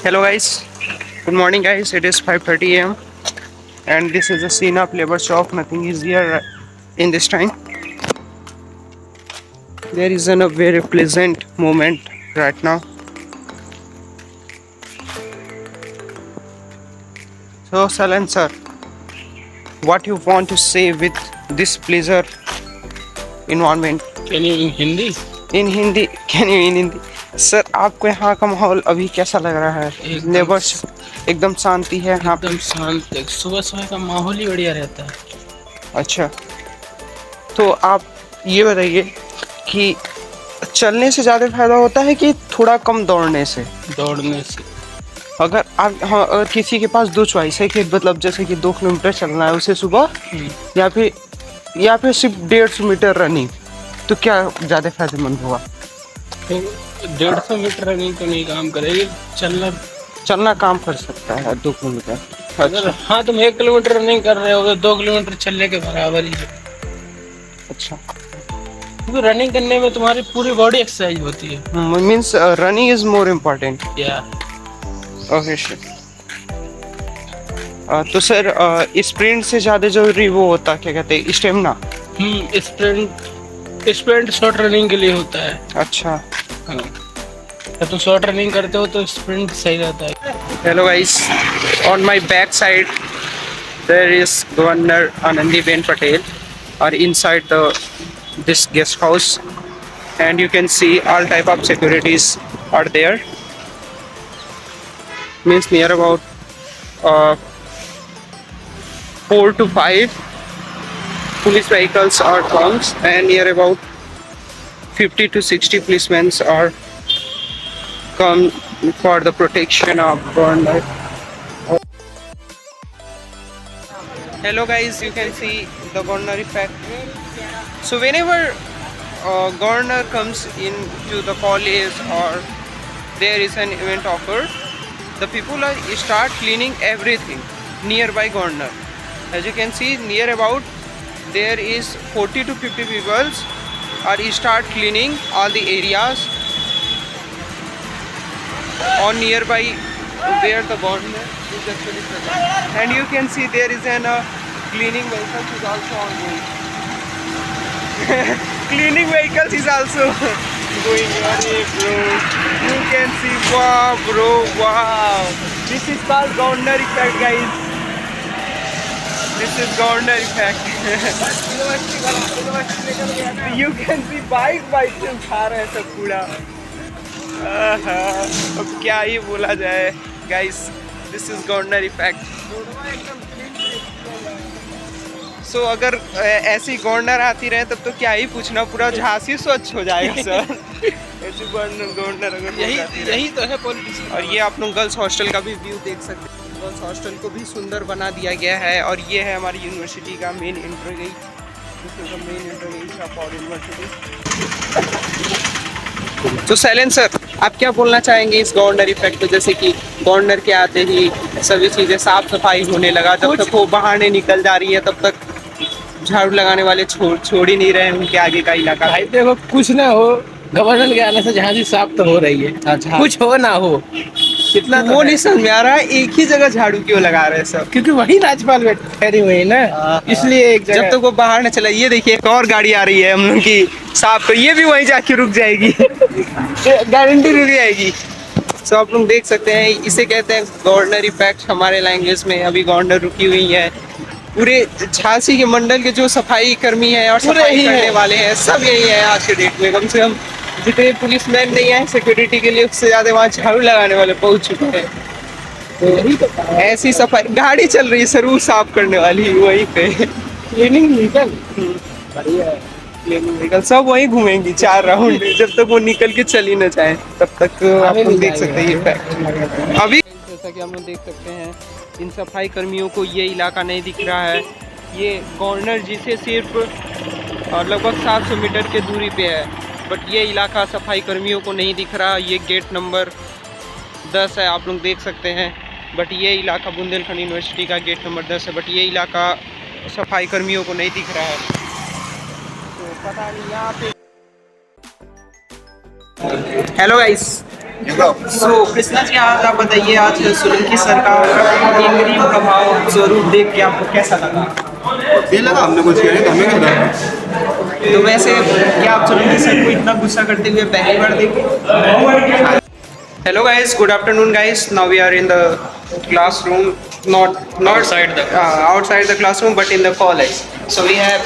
Hello guys, good morning guys. It is 5:30 a.m. and this is the scene of labor shop. Nothing is here in this time. There is a very pleasant moment right now. So Salan sir, what you want to say with this pleasure environment? Can you in Hindi? In Hindi, can you in Hindi? Sir आपको यहाँ का माहौल अभी कैसा लग रहा है? Labour एकदम शांति है यहाँ पे? एकदम शांत है। सुबह सुबह का माहौल ही बढ़िया रहता है। अच्छा, तो आप ये बताइए कि चलने से ज़्यादा फायदा होता है कि थोड़ा कम दौड़ने से? दौड़ने से। अगर आप अगर किसी के पास दो चॉइस है कि मतलब जैसे कि 2 किलोमीटर चलना है उसे सुबह या फिर सिर्फ 150 मीटर रनिंग, तो क्या ज़्यादा फायदेमंद होगा? तो 150 मीटर रनिंग तो नहीं काम करेगी। चलना काम कर सकता है 2 किलोमीटर। अगर हाँ तुम 1 किलोमीटर रनिंग कर रहे हो तो 2 किलोमीटर चलने के बराबर ही है। अच्छा, क्योंकि रनिंग करने में तुम्हारी पूरी बॉडी एक्सरसाइज होती है। Means running is more important. या ओके सर। तो सर स्प्रिंट से ज़्यादा जरूरी वो होता क्या कहते हैं, स्टेमिना? स्प्रिंट शॉर्ट रनिंग के लिए होता है। अच्छा। हाँ, जब तुम शॉर्ट रनिंग करते हो तो स्प्रिंट सही रहता है। Hello guys, on my back side there is governor Anandiben Patel और inside the this guest house, and you can see all type of securities are there. Means near about 4 to 5 police vehicles are comes, and near about 50 to 60 policemen are come for the protection of governor. Hello guys, you can see the governor effect. So whenever governor comes into the college or there is an event occurred, the people are start cleaning everything nearby governor. As you can see, near about there is 40 to 50 people are start cleaning all the areas on nearby where the governor is actually present. And you can see there is an cleaning vehicle is also ongoing. Cleaning vehicles is also going on, bro. You can see, wow, bro, wow. This is called governor effect, guys. This is governor effect. You can see bike से उठा रहे हैं सब कूड़ा। अब क्या ही बोला जाए, guys. This is governor effect. सो अगर ऐसी गवर्नर आती रहे तब तो क्या ही पूछना, पूरा झांसी स्वच्छ हो जाएगा सर। ऐसी गवर्नर अगर यही तो है पॉलिटिक्स। और ये आप लोग गर्ल्स हॉस्टल का भी व्यू देख सकते हैं। गर्ल्स हॉस्टल को भी सुंदर बना दिया गया है और ये है हमारी यूनिवर्सिटी का main entry gate. This is the main entry gate of our university. तो सैलेन सर, आप क्या बोलना चाहेंगे इस गवर्नर इफेक्ट पे? जैसे कि गवर्नर के आते ही सभी चीज़ें साफ सफाई होने लगा, जब तक वो बाहर नहीं निकल जा रही है तब तक झाड़ू लगाने वाले छोड़ ही नहीं रहे हैं उनके आगे का इलाका। भाई देखो, कुछ ना हो, गवर्नर के आने से झांसी साफ तो हो रही है। अच्छा, कुछ हो ना हो, कितना तो वो नहीं समझ में आ रहा है एक ही जगह झाड़ू क्यों लगा रहे हैं सब? क्योंकि वही राज्यपाल ठहरी हुई है ना, इसलिए एक जगह। जब तक वो बाहर न चला, ये देखिए एक और गाड़ी आ रही है हम लोग की साफ, तो ये भी वहीं जाके रुक जाएगी। गारंटी रुक जाएगी। सो आप लोग देख सकते हैं, इसे कहते हैं गवर्नर इफेक्ट हमारे लैंग्वेज में। अभी गवर्नर रुकी हुई है, पूरे झांसी के मंडल के जो सफाई कर्मी हैं और सफाई करने वाले हैं सब यही है आज के डेट में। कम से कम जितने पुलिसमैन नहीं है सिक्योरिटी के लिए, उससे ज्यादा वहाँ झाड़ू लगाने वाले पहुंच चुके हैं। तो ऐसी सफाई गाड़ी चल रही है सर, वो साफ करने वाली वहीं पे। क्लीनिंग व्हीकल बढ़िया है। क्लीनिंग व्हीकल सब वहीं घूमेंगी 4 राउंड, जब तक वो निकल के चल ही न जाए तब तक। आप लोग देख सकते हैं ये फैक्ट। अभी जैसा कि हम लोग देख सकते हैं, इन सफाई कर्मियों को ये इलाका नहीं दिख रहा है। ये गवर्नर जी से सिर्फ लगभग 700 मीटर के दूरी पे है, बट ये इलाका सफाई कर्मियों को नहीं दिख रहा। ये गेट नंबर 10 है, आप लोग देख सकते हैं। बट ये इलाका बुंदेलखंड यूनिवर्सिटी का गेट नंबर 10 है, बट ये इलाका सफाई कर्मियों को नहीं दिख रहा है। तो पता नहीं यहाँ पे। हेलो गाइस, सो कृष्णा जी, आज आप बताइए, आज सोलंकी सर का इंद्रिय प्रभाव स्वरूप देख के आपको कैसा लगा? ये लगा हमने कुछ किया नहीं, तो हमें क्या लगा? तो वैसे क्या आप सोलंकी सर को इतना गुस्सा करते हुए पहली बार देखे? Hello guys, good afternoon guys. Now we are in the classroom, not outside the classroom, but in the college. So we have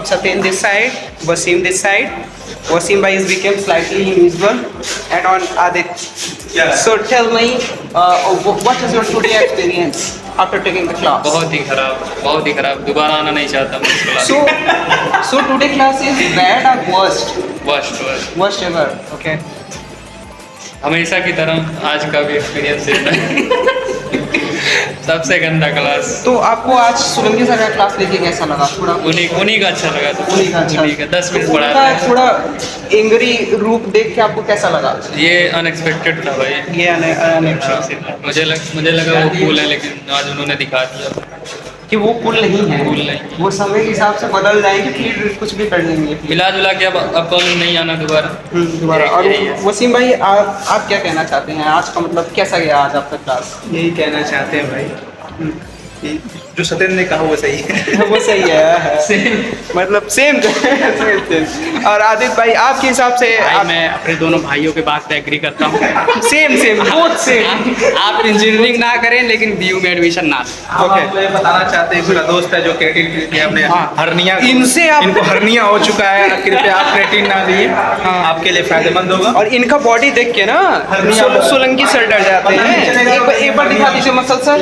Satyen this side, Wasim this side. Wasim bhai is become slightly invisible, and on Adit. Yeah. So tell me, what is your today experience after taking the class? बहुत ही खराब, दोबारा आना नहीं चाहता मैं इस class So today class is bad or worst? Worst Worst ever. Okay. हमेशा की तरह आज का भी एक्सपीरियंस है सबसे गंदा क्लास। तो आपको आज सोलंकी सर का क्लास लेके कैसा लगा? थोड़ा उन्हीं का अच्छा लगा था। उन्हीं का अच्छा। उन्हीं का 10 मिनट पढ़ा था। थोड़ा एंग्री रूप देख के आपको कैसा लगा? ये अनएक्सपेक्टेड था भाई। ये अनएक्सपेक्टेड। मुझे लगा वो कूल है, लेकिन आज उन्होंने दिखा दिया कि वो कूल नहीं है। कूल नहीं, वो समय के हिसाब से बदल जाएंगे, फिर कुछ भी कर लेंगे। मिला जुला के अब नहीं आना दोबारा। दोबारा। और यही है। वसीम भाई, आप क्या कहना चाहते हैं? आज का मतलब कैसा गया आज आपका क्लास? यही कहना चाहते हैं भाई कि जो सत्येंद्र ने कहा वो सही है। वो सही है। मतलब सेम। और आदित्य भाई, आपके हिसाब से मैं अपने दोनों भाइयों के बात पे एग्री करता हूँ। सेम बहुत सेम। आप इंजीनियरिंग ना करें, लेकिन बीयू में एडमिशन ना लें। हम आपको ये बताना चाहते हैं, मेरा दोस्त है जो क्रेटिन के अपने हर्निया, इनको हर्निया हो चुका है, कृपया आप क्रेटिन ना लिए, आपके लिए फायदेमंद होगा। और इनका बॉडी देख के ना सोलंकी सर डर जाते हैं। एक बार दिखा दीजिए muscle sir.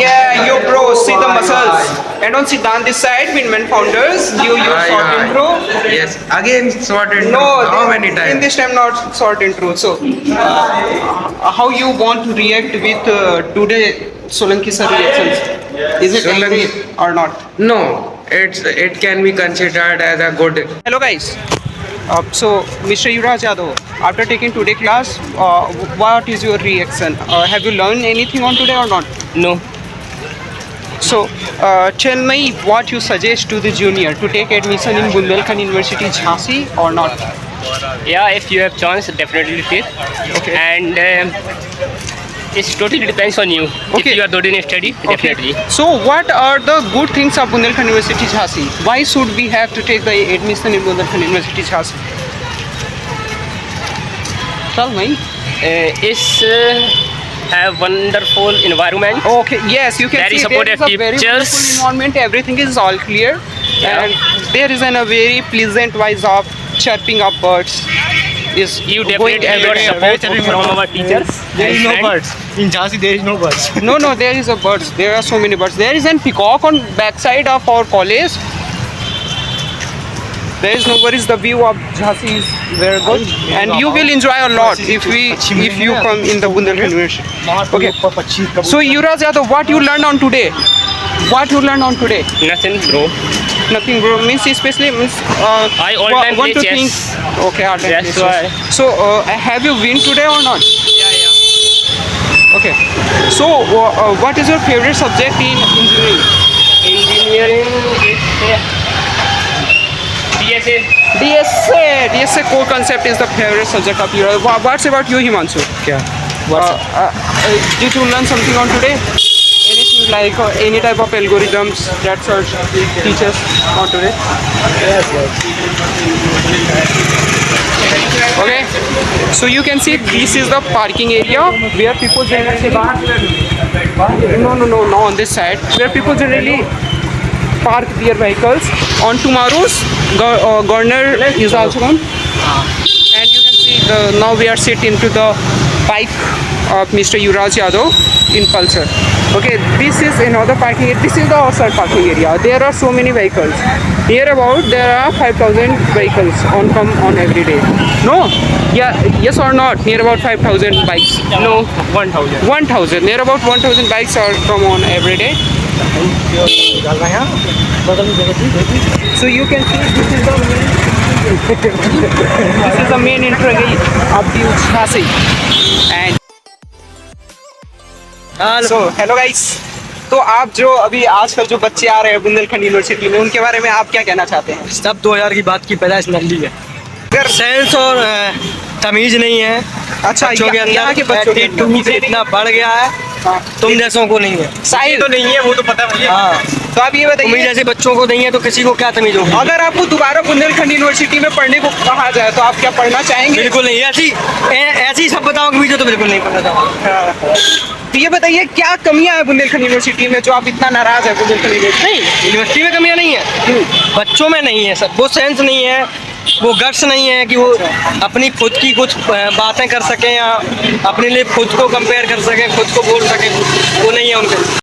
Yeah, yo bro, see the muscles. And on Siddhant this side, Winman founders, you short intro. Yes, again short intro. No, How many in times? this time not short intro. So, how you want to react with today Solanki sir reactions? Is it angry or not? No, it can be considered as a good. Hello guys. So, Mr. Yuvraj Yadav, after taking today class, what is your reaction? Have you learned anything on today or not? No. So, tell me what you suggest to the junior to take admission in Bundelkhand University, Jhansi or not? Yeah, if you have chance, definitely take. Okay. And it totally depends on you. Okay. If you are good in study, definitely. So, what are the good things of Bundelkhand University, Jhansi? Why should we have to take the admission in Bundelkhand University, Jhansi? Tell me. It's have wonderful environment. Okay, yes, you can Very see there supportive is a very teachers. wonderful environment. Everything is all clear, Yeah. and there is a very pleasant voice of chirping of birds. Is You going definitely got everywhere. support from our teachers. There is and no friends. birds. In Jhansi there is no birds. No, there is a birds. There are so many birds. There is an peacock on backside of our college. There is no worries. The view of Jhansi is very good, and you will enjoy a lot if you come in the Bundelkhand University. Okay. So Yuvraj Yadav, what you learned on today? What you learned on today? Nothing, bro. Nothing, bro. Means especially means. I all time one play to chess. think. Okay, all time That's play chess. why. So have you win today or not? Yeah. Okay. So what is your favorite subject in engineering? Engineering is DSA. DSA core concept is the favorite subject of your. What's about you, Himanshu? Did you learn something on today? Anything like any type of algorithms that sort teachers on today? Yes. Okay. So you can see this is the parking area where people generally no on this side where people generally park their vehicles. On tomorrow's governor is also come, and you can see now we are sitting into the bike of Mr. Yuvraj Yadav in Pulsar. Okay, this is another parking area. This is the outside parking area. There are so many vehicles. Here about there are 5,000 vehicles come on every day. No? Yeah, yes or not? Near about 5,000 bikes. No, 1,000. 1,000. Near about 1,000 bikes are come on every day. So you can see this is the main entrance of the Jhansi. And so hello guys. तो आप जो अभी आजकल जो बच्चे आ रहे हैं Bundelkhand university में, उनके बारे में आप क्या कहना चाहते हैं? सब 2000 की बात की पैदाइश नल्ली है। अगर साइंस और तमीज नहीं है अच्छा, बच्चों के अंदर यहाँ के बच्चों के अंदर। एटीट्यूड इतना बढ़ गया है तुम जैसों को नहीं है। साहिल तो नहीं है वो तो पता है हाँ तो आप ये तुम्हें बताइए, जैसे बच्चों को नहीं है तो किसी को क्या तमीज होगी। अगर आपको दोबारा बुंदेलखंड यूनिवर्सिटी में पढ़ने को कहा जाए तो आप क्या पढ़ना चाहेंगे? बिल्कुल नहीं ऐसी सब बताओ कि मुझे तो बिल्कुल नहीं पता था। तो ये बताइए क्या कमियां है बुंदेलखंड यूनिवर्सिटी में जो आप इतना नाराज है बुंदेलखंड यूनिवर्सिटी? नहीं यूनिवर्सिटी में कमियां नहीं है, बच्चों में नहीं है सर, वो सेंस नहीं है, वो गट्स नहीं है कि वो अपनी खुद की कुछ बातें कर सकें या अपने लिए खुद को कंपेयर कर सकें, खुद को बोल सकें, वो नहीं है उनके।